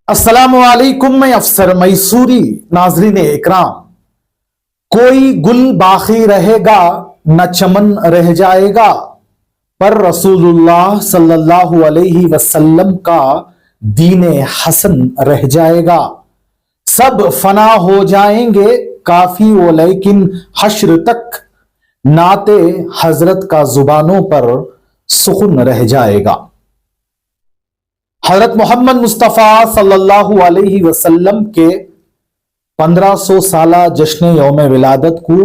अस्सलामुअलैकुम। मैं अफसर मैसूरी। नाजरीन इकराम, कोई गुल बाकी रहेगा न चमन रह जाएगा, पर रसूलुल्लाह सल्लल्लाहु अलैहि वसल्लम का दीन हसन रह जाएगा। सब फना हो जाएंगे काफी वो, लेकिन हश्र तक नाते हजरत का जुबानों पर सुकुन रह जाएगा। हजरत मोहम्मद मुस्तफ़ा सल्लल्लाहु अलैहि वसल्लम के 1500 साला जश्न यौम विलादत को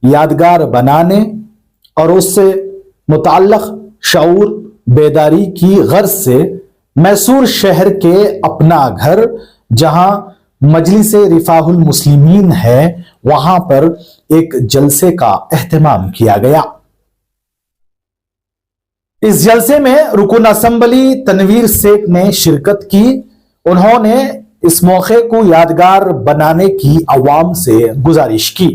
यादगार बनाने और उससे मुताल्लिक़ शऊर बेदारी की गर्ज से मैसूर शहर के अपना घर, जहां मजलिस रिफाहुल मुस्लिमीन है, वहां पर एक जलसे का एहतमाम किया गया। इस जलसे में रुकन असम्बली तनवीर शेख ने शिरकत की। उन्होंने इस मौके को यादगार बनाने की अवाम से गुजारिश की।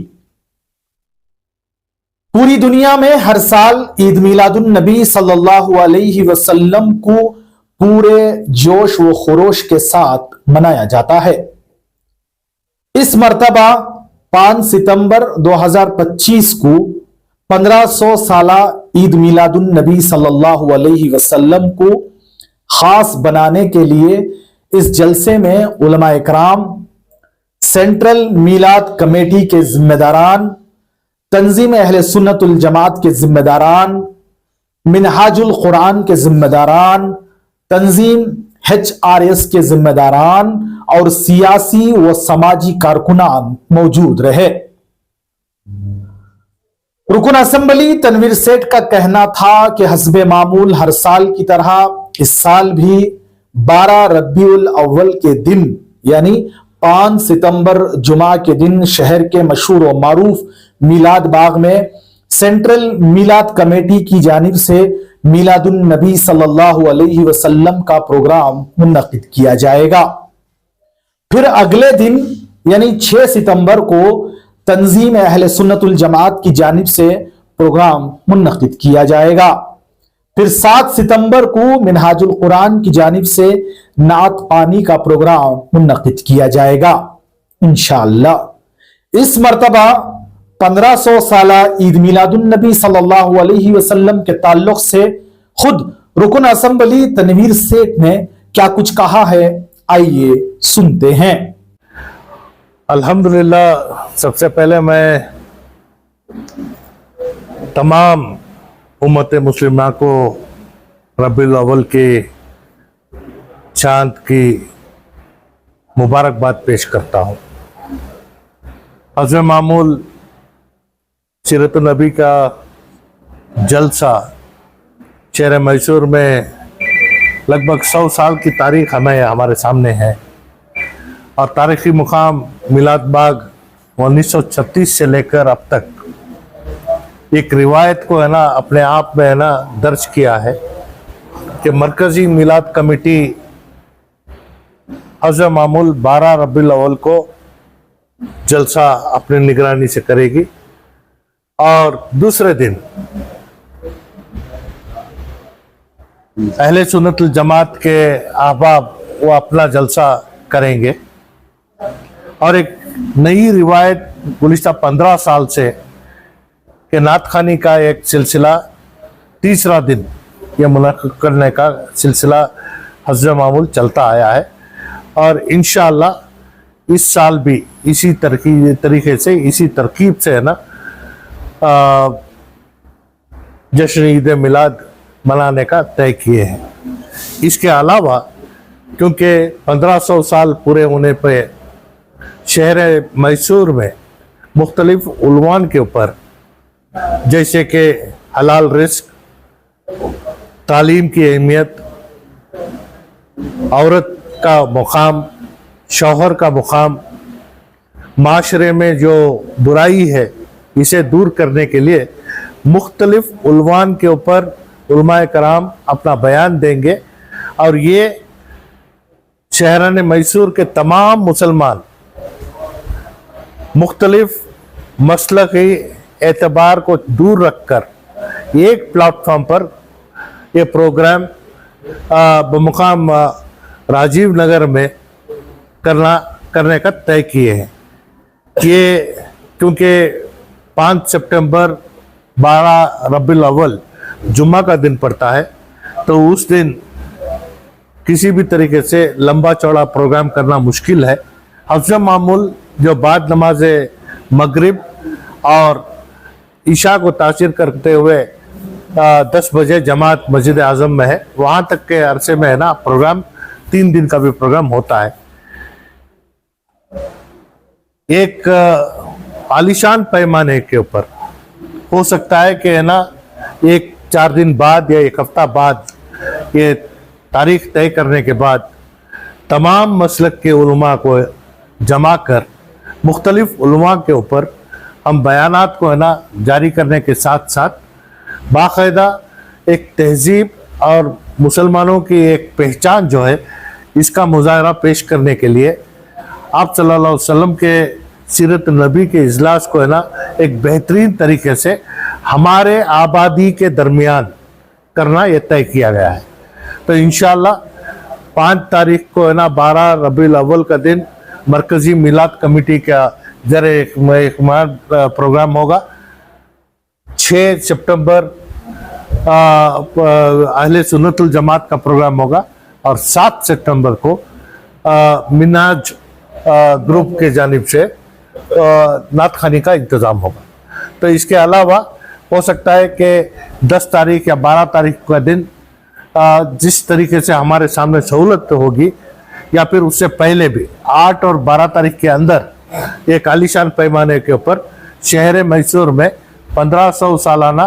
पूरी दुनिया में हर साल ईद मिलादुन नबी सल्लल्लाहु अलैहि वसल्लम को पूरे जोश व खरोश के साथ मनाया जाता है। इस मर्तबा 5 सितंबर 2025 को 1500 साला ईद मिलादुन नबी सल्लल्लाहु अलैहि वसल्लम को खास बनाने के लिए इस जलसे में उलमा इकराम, सेंट्रल मीलाद कमेटी के जिम्मेदारान, तंजीम अहले सुन्नतुल जमात के जिम्मेदारान, मिनहाजुल कुरान के जिम्मेदारान, तंजीम HRS के जिम्मेदारान और सियासी व समाजी कारकुनान मौजूद रहे। रुकन असेंबली तनवीर सेठ का कहना था कि हस्बे मामूल हर साल की तरह इस साल भी 12 रबीउल अव्वल के दिन यानी 5 सितंबर जुमा के दिन शहर के मशहूर व मारूफ मिलाद बाग में सेंट्रल मीलाद कमेटी की जानिब से मिलादुन नबी सल्लल्लाहु अलैहि वसल्लम का प्रोग्राम मुनक्किद किया जाएगा। फिर अगले दिन यानी 6 सितंबर को तंजीम अहले सुन्नतुल जमात की जानिब से प्रोग्राम मुनक्किद किया जाएगा। फिर 7 सितंबर को मिनहाजुल कुरान की जानिब से नात पानी का प्रोग्राम मुनक्किद किया जाएगा इंशाअल्लाह। इस मर्तबा 1500 साला ईद मिलादुन नबी सल्लल्लाहु अलैहि वसल्लम के ताल्लुक से खुद रुकन असेंबली तनवीर सेठ ने क्या कुछ कहा है, आइए सुनते हैं। अल्हम्दुलिल्लाह, सबसे पहले मैं तमाम उम्मत मुस्लिमा को रबीउल अव्वल के चांद की मुबारकबाद पेश करता हूँ। हज़रत मामूल सीरत नबी का जलसा शहर मैसूर में लगभग 100 साल की तारीख हमें हमारे सामने है और तारीखी मुकाम मिलाद बाग 1936 से लेकर अब तक एक रिवायत को है ना अपने आप में है ना दर्ज किया है कि मरकज़ी मिलाद कमेटी हज़रत मामूल 12 रबीउल अव्वल को जलसा अपनी निगरानी से करेगी और दूसरे दिन अहले सुन्नतुल जमात के अहबाब वो अपना जलसा करेंगे। और एक नई रिवायत गुज़िश्ता 15 साल से कि नात खानी का एक सिलसिला तीसरा दिन यह मुनक़्क़िद करने का सिलसिला हज़रत मामूल चलता आया है और इंशाअल्लाह इस साल भी इसी तरीके से इसी तरकीब से है ना जश्न ईद मिलाद मनाने का तय किए हैं। इसके अलावा क्योंकि 1500 साल पूरे होने पर शहर मैसूर में मुख्तलिफ उन्वान के ऊपर जैसे कि हलाल रिस्क, तालीम की अहमियत, औरत का मुकाम, शौहर का मुकाम, माशरे में जो बुराई है इसे दूर करने के लिए मुख्तलिफ उन्वान के ऊपर उलमाए कराम अपना बयान देंगे और ये शहरान मैसूर के तमाम मुसलमान मुख्तलिफ मसलकी एतबार को दूर रखकर एक प्लेटफॉर्म पर यह प्रोग्राम बमुकाम राजीव नगर में करने का तय किए हैं। ये क्योंकि 5 सितंबर 12 रबीउल अव्वल जुम्मा का दिन पड़ता है, तो उस दिन किसी भी तरीके से लंबा चौड़ा प्रोग्राम करना मुश्किल है। हफ्ज़ मामूल जो बाद नमाज मगरिब और ईशा को तासीर करते हुए 10 बजे जमात मस्जिद आज़म में है, वहाँ तक के अरसे में है ना प्रोग्राम, 3 दिन का भी प्रोग्राम होता है। एक आलीशान पैमाने के ऊपर हो सकता है कि है ना 1-4 दिन बाद या 1 हफ्ता बाद ये तारीख तय करने के बाद तमाम मसलक के उलमा को जमा कर मुख्तलिफ उलमा के ऊपर हम बयानात को है ना जारी करने के साथ साथ बाकायदा एक तहजीब और मुसलमानों की एक पहचान जो है इसका मुजाहरा पेश करने के लिए आप सल्लल्लाहु अलैहि वसल्लम के सीरत नबी के इजलास को है ना एक बेहतरीन तरीके से हमारे आबादी के दरमियान करना यह तय किया गया है। तो इंशाअल्लाह 5 तारीख को है ना 12 रबीउल अव्वल का दिन मरकजी मिलाद कमेटी का जरिए एक प्रोग्राम होगा। 6 सितंबर अहले सुन्नतुल जमात का प्रोग्राम होगा और 7 सितंबर को मिनाज ग्रुप के जानिब से नात खानी का इंतज़ाम होगा। तो इसके अलावा हो सकता है कि 10 तारीख या 12 तारीख का दिन जिस तरीके से हमारे सामने सहूलत होगी या फिर उससे पहले भी 8 और 12 तारीख के अंदर एक आलीशान पैमाने के ऊपर शहर मैसूर में 1500 सालाना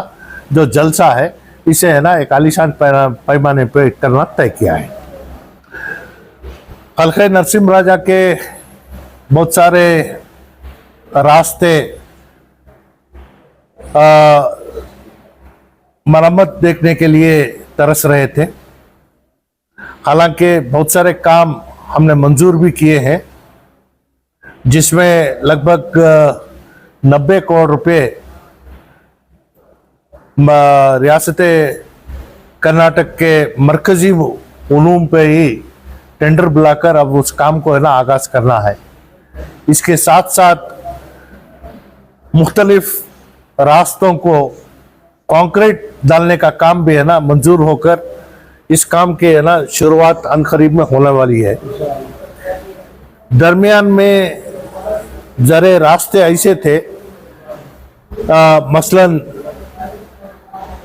जो जलसा है इसे है ना एक आलीशान पैमाने पे करना तय किया है। हल्के नरसिम्ह राजा के बहुत सारे रास्ते मरम्मत देखने के लिए तरस रहे थे। हालांकि बहुत सारे काम हमने मंजूर भी किए हैं, जिसमें लगभग 90 करोड़ रुपए रियासत कर्नाटक के मरकजी उलूम पे ही टेंडर बुलाकर अब उस काम को है ना आगाज करना है। इसके साथ साथ मुख्तलिफ रास्तों को कंक्रीट डालने का काम भी है ना मंजूर होकर इस काम के है ना शुरुआत अनकरीब में होने वाली है। दरमियान में जरे रास्ते ऐसे थे, मसलन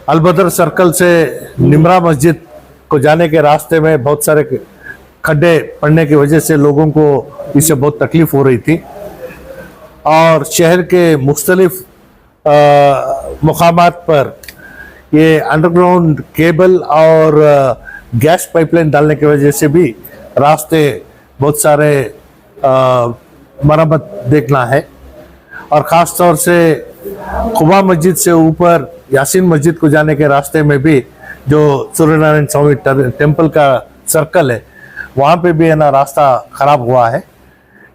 अलबदर सर्कल से निमरा मस्जिद को जाने के रास्ते में बहुत सारे खड्डे पड़ने की वजह से लोगों को इससे बहुत तकलीफ हो रही थी और शहर के मुख्तलिफ मुकामात पर ये अंडरग्राउंड केबल और गैस पाइपलाइन डालने की वजह से भी रास्ते बहुत सारे मरम्मत देखना है। और ख़ास तौर से खुबा मस्जिद से ऊपर यासीन मस्जिद को जाने के रास्ते में भी जो सूर्यनारायण स्वामी टेम्पल का सर्कल है वहाँ पे भी है ना रास्ता ख़राब हुआ है।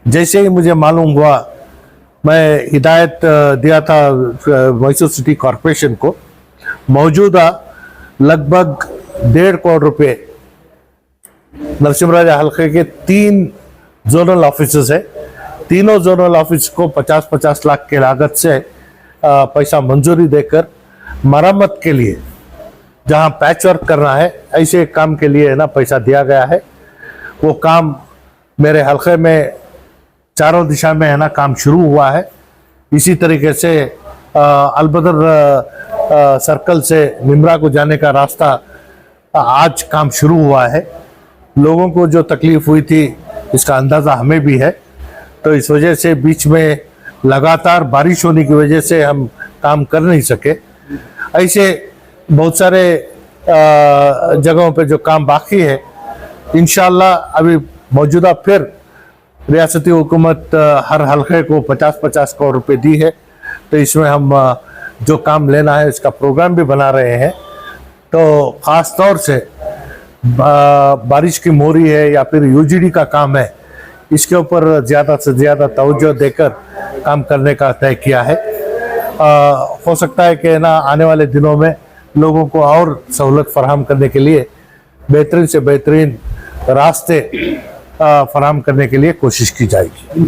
जैसे ही मुझे मालूम हुआ मैं हिदायत दिया था मैसूर सिटी कॉरपोरेशन को, मौजूदा लगभग 1.5 करोड़ रुपए नरसिम्ह राजा हल्के के 3 जोनल ऑफिस है, तीनों जोनल ऑफिस को 50-50 लाख के लागत से पैसा मंजूरी देकर मरम्मत के लिए जहां पैच वर्क करना है ऐसे काम के लिए है ना पैसा दिया गया है। वो काम मेरे हल्के में चारों दिशा में है ना काम शुरू हुआ है। इसी तरीके से अलबदर सर्कल से निमरा को जाने का रास्ता आज काम शुरू हुआ है। लोगों को जो तकलीफ हुई थी इसका अंदाज़ा हमें भी है, तो इस वजह से बीच में लगातार बारिश होने की वजह से हम काम कर नहीं सके। ऐसे बहुत सारे जगहों पे जो काम बाकी है इंशाअल्लाह अभी मौजूदा फिर रियासती हुकूमत हर हल्के को 50-50 करोड़ रुपए दी है, तो इसमें हम जो काम लेना है इसका प्रोग्राम भी बना रहे हैं। तो ख़ास तौर से बारिश की मोरी है या फिर यूजीडी का काम है, इसके ऊपर ज़्यादा से ज़्यादा तवज्जो देकर काम करने का तय किया है। हो सकता है कि ना आने वाले दिनों में लोगों को और सहूलत फराहम करने के लिए बेहतरीन से बेहतरीन रास्ते फराहम करने के लिए कोशिश की जाएगी।